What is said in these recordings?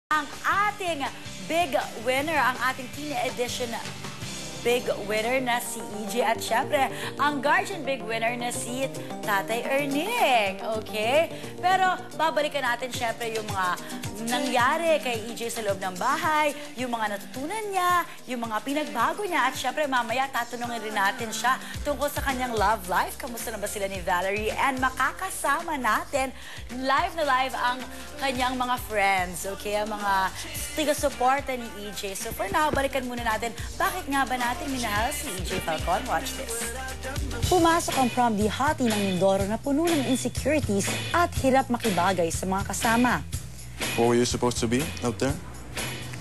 Ang ating big winner, ang ating teen edition big winner na si EJ at syempre, ang guardian big winner na si Tatay Erning. Okay? Pero babalikan natin syempre yung mga nangyari kay EJ sa loob ng bahay, yung mga natutunan niya, yung mga pinagbago niya at syempre mamaya tatanungin rin natin siya tungkol sa kanyang love life. Kamusta na ba sila ni Valerie? And makakasama natin live na live ang kanyang mga friends. Okay? Ang mga tiga-suporta ni EJ. So for now, balikan muna natin bakit nga ba natin minahal si EJ Falcon. Watch this. Pumasok ang prom di hati ng Mindoro na puno ng insecurities at hirap makibagay sa mga kasama. What were you supposed to be out there?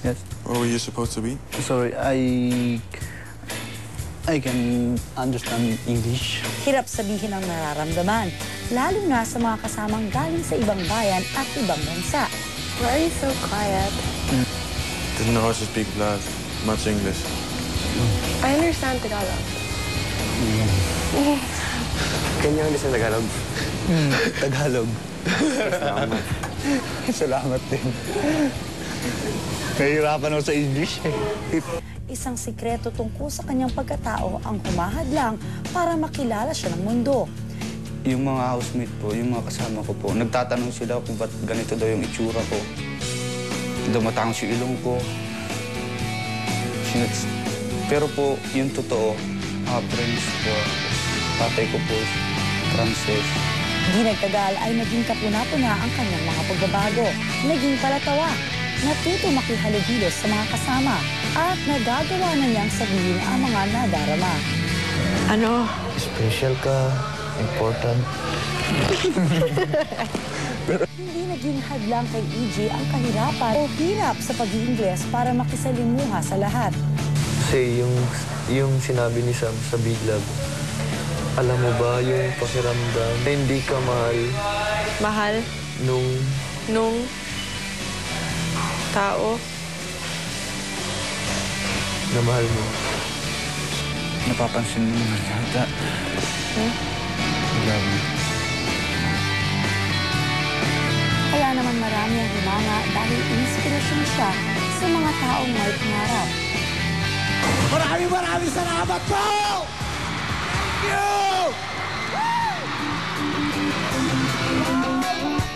Yes. What were you supposed to be? Sorry, I can understand English. Hirap sabihin ang nararamdaman, lalo na sa mga kasamang galing sa ibang bayan at ibang bansa. Why are you so quiet? Didn't know how to speak much English. I understand Tagalog. Can you understand Tagalog? Tagalog. Salamat. Salamat din. Nahihirapan ako sa English eh. Isang sikreto tungkol sa kanyang pagkatao ang humahadlang para makilala siya ng mundo. Yung mga housemate po, yung mga kasama ko po, nagtatanong sila kung ba't ganito daw yung itsura ko. Dumatang si ilong ko. Pero po, yung totoo, friends po, tatay ko po, Frances. Di nagtagal ay naging kapuna-puna ang kanyang mga pagbabago. Naging palatawa, natuto makihalubilo sa mga kasama at nagagawa na niyang sabihin ang mga nadarama. Ano? Special ka, important. Hindi naging hadlang kay EJ ang kahirapan o hirap sa pag-iingles para makisalimuha sa lahat. Kasi yung sinabi ni Sam sa Big Love, alam mo ba yung pakiramdam na hindi ka mahal Mahal nung tao? na mahal mo? Napapansin mo naman yata. Grabe. Kaya naman marami ang humanga dahil inspirasyon siya sa mga taong may pangarap. Maraming salamat po! Thank you!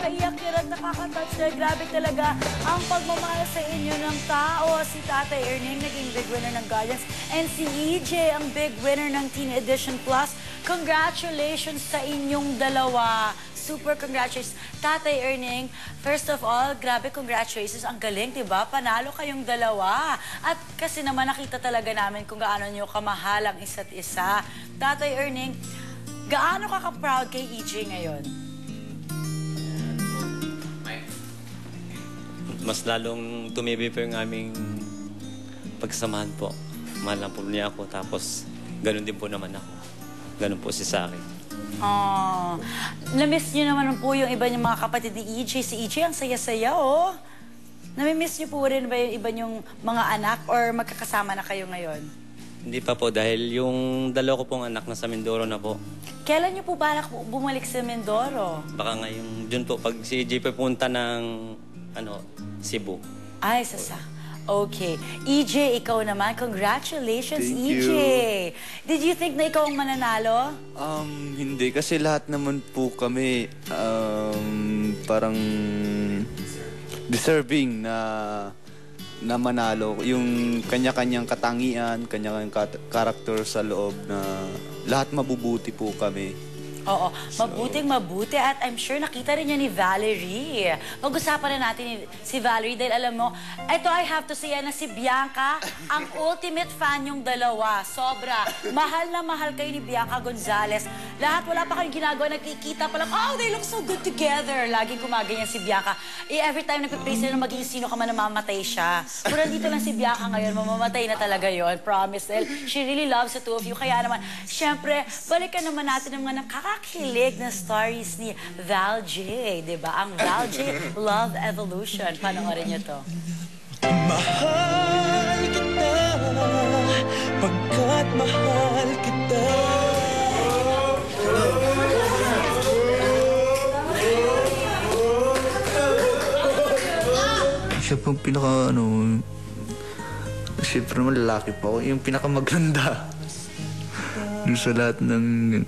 Kaiyak-kir at nakaka-touch na grabe talaga ang pagmamahal sa inyo ng tao. Si Tatay Erning naging big winner ng Guardians and si EJ ang big winner ng Teen Edition Plus. Congratulations sa inyong dalawa. Super congratulations. Tatay Erning, first of all, grabe congratulations. Ang galing, diba? Panalo kayong dalawa. At kasi naman nakita talaga namin kung gaano nyo kamahal ang isa't isa. Tatay Erning, gaano ka ka-proud kay EJ ngayon? Mas lalong tumibi po yung aming pagsamahan po. Mahal lang po niya ako, tapos ganun din po naman ako. Ganun po si sa akin. Oh, na-miss nyo naman po yung iba niyong mga kapatid ni EJ. Si EJ ang saya-saya, oh. Nami-miss nyo po rin ba yung iba niyong mga anak or magkakasama na kayo ngayon? Hindi pa po, dahil yung dalawa ko pong anak nasa Mindoro na po. Kailan nyo po balak bumalik sa Mindoro? Baka ngayong June po, pag si EJ pupunta ng Cebu. Ay, Okay. EJ, ikaw naman. Congratulations, Thank EJ. you. Did you think na ikaw ang mananalo? Hindi. Kasi lahat naman po kami parang deserving na manalo. Yung kanya-kanyang katangian, kanya-kanyang character sa loob na lahat mabubuti po kami. Oo, mabuting mabuti at I'm sure nakita rin niya ni Valerie. Pag-usapan na natin si Valerie dahil alam mo, ito I have to say na si Bianca, ang ultimate fan yung dalawa. Sobra. Mahal na mahal kayo ni Bianca Gonzalez. Lahat wala pa kayong ginagawa, nagkikita pa lang, oh, they look so good together. Laging kumaganyan si Bianca. Every time nagpe-play sila na maging sino ka man, namamatay siya. Kung nandito lang si Bianca ngayon, mamamatay na talaga yon. Promise. She really loves the two of you. Kaya naman, syempre, balikan naman natin ang mga nakakakilig na stories ni Val J. Diba? Ang Val J Love Evolution. Panoorin niyo to. Mahal kita, pagkat mahal kita. siya pang pinaka, siyempre naman lalaki pa ako, yung pinakamaganda. Doon sa lahat ng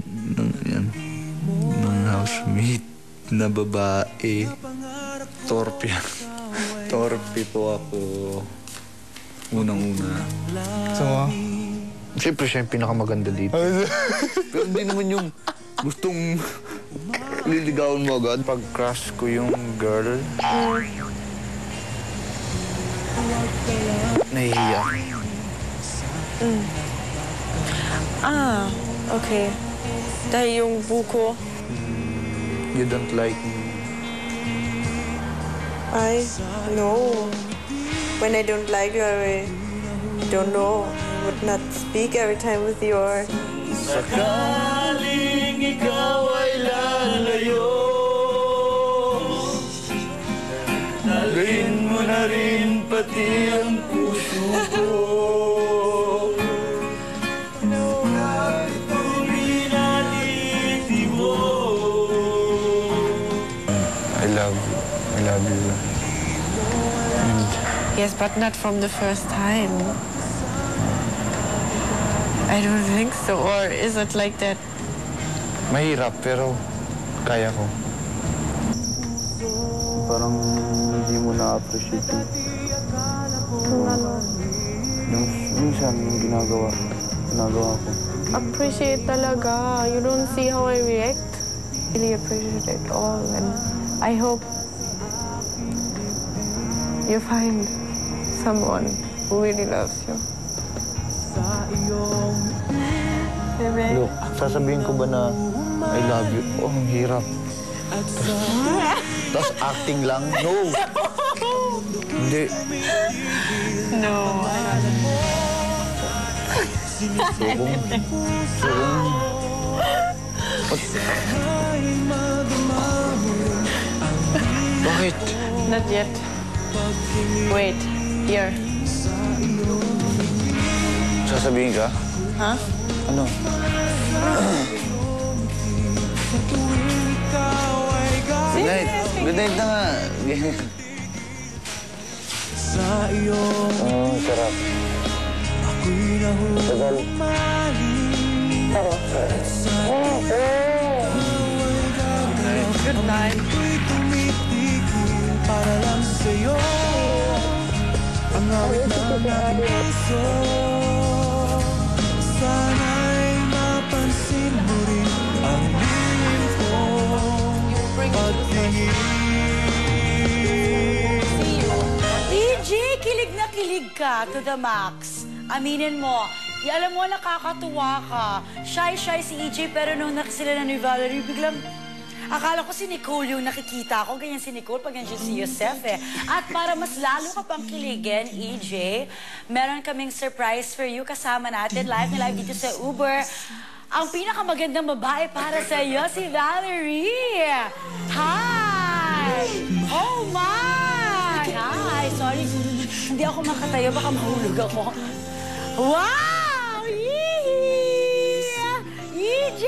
housemate na babae. Torpe yan. Torpe po ako. Unang-una. So, siyempre siya yung pinakamaganda dito. Pero hindi naman yung gustong liligawan mo agad. Pag crush ko yung girl, nahihiya. Ah, okay. Dahil yung buko, You don't like me. I know. When I don't like you, I don't know. I would not speak every time with your... Sakaling ikaw ay lalayo, dalhin mo na rin pati ang puso ko. I love you. And Yes, but not from the first time. I don't think so. Or is it like that? mahirap, pero kaya ko. Parang hindi mo na-appreciate yung minsan yung ginagawa ko. Appreciate talaga. You don't see how I react. Really appreciate it all. And I hope you find someone who really loves you. Look, sasabihin ko ba na I love you? Oh, ang hirap. Tapos acting lang? No! Hindi. No. Bakit? Not yet. Wait. Here. Sasabihin ka? Huh? Ano? Good night. Good night na nga. Oh, sarap. Tagal. Good night. Para lang sa'yo ang awit ng ating puso. Sana'y mapansin mo rin ang lihim kong pagtingin. EJ, kilig na kilig ka to the max. Aminin mo, alam mo, nakakatuwa ka. Shy si EJ, pero nung nakasila na ni Valerie, biglang akala ko si Nicole yung nakikita ko. Ganyan si Nicole pag nandiyan si Yosef eh. At para mas lalo ka pang kiligin, EJ, meron kaming surprise for you. Kasama natin live na live dito sa Uber. Ang pinakamagandang babae para sa iyo, si Valerie. Hi! Oh my! Hi! Sorry, hindi ako makatayo. Baka mahulog ako. Wow! Yee! EJ!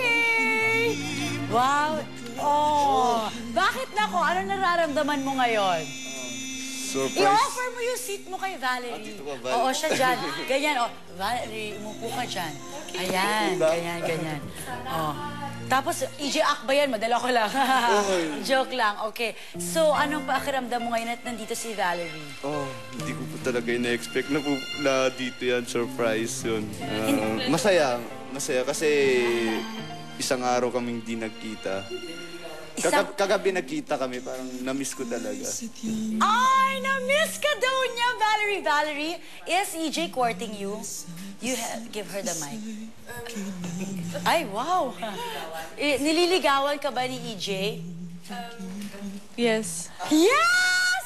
Wow! Oh, bakit nako? Ano nararamdaman mo ngayon? Surprise. I-offer mo yung seat mo kay Valerie. dito ka, Val? Oo, siya dyan. Ganyan, oh. Valerie, umupo ka dyan. Ayan, ganyan. Oh. Tapos, EJ Akba yan, madala ko lang. Joke lang, okay. So, anong pakiramdam mo ngayon at nandito si Valerie? Oh, hindi ko po talaga na-expect na dito yan. Surprise yun. Masaya kasi isang araw kaming di nagkita. Kagabi nagkita kami, parang na-miss ko talaga. Ay, na-miss ka daw niya, Valerie. Valerie, is EJ courting you? You give her the mic. Ay, wow. Nililigawan ka ba ni EJ? Yes. Yes!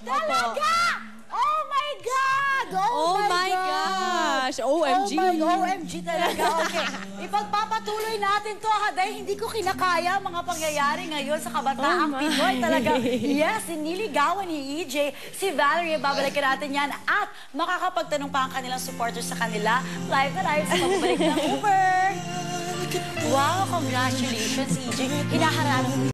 Talaga! Oh my God! Oh my gosh! OMG! Oh my OMG talaga. Okay. Ipagpapatuloy natin to ha, dahil hindi ko kinakaya mga pangyayari ngayon sa kabataang Pinoy talaga. Yes, niligawan ni EJ si Valerie. Babalikan natin yan at makakapagtanong pa ang kanilang supporters sa kanila. Live na live sa pagbabalik ng Uber. Wow, congratulations EJ. Hinaharap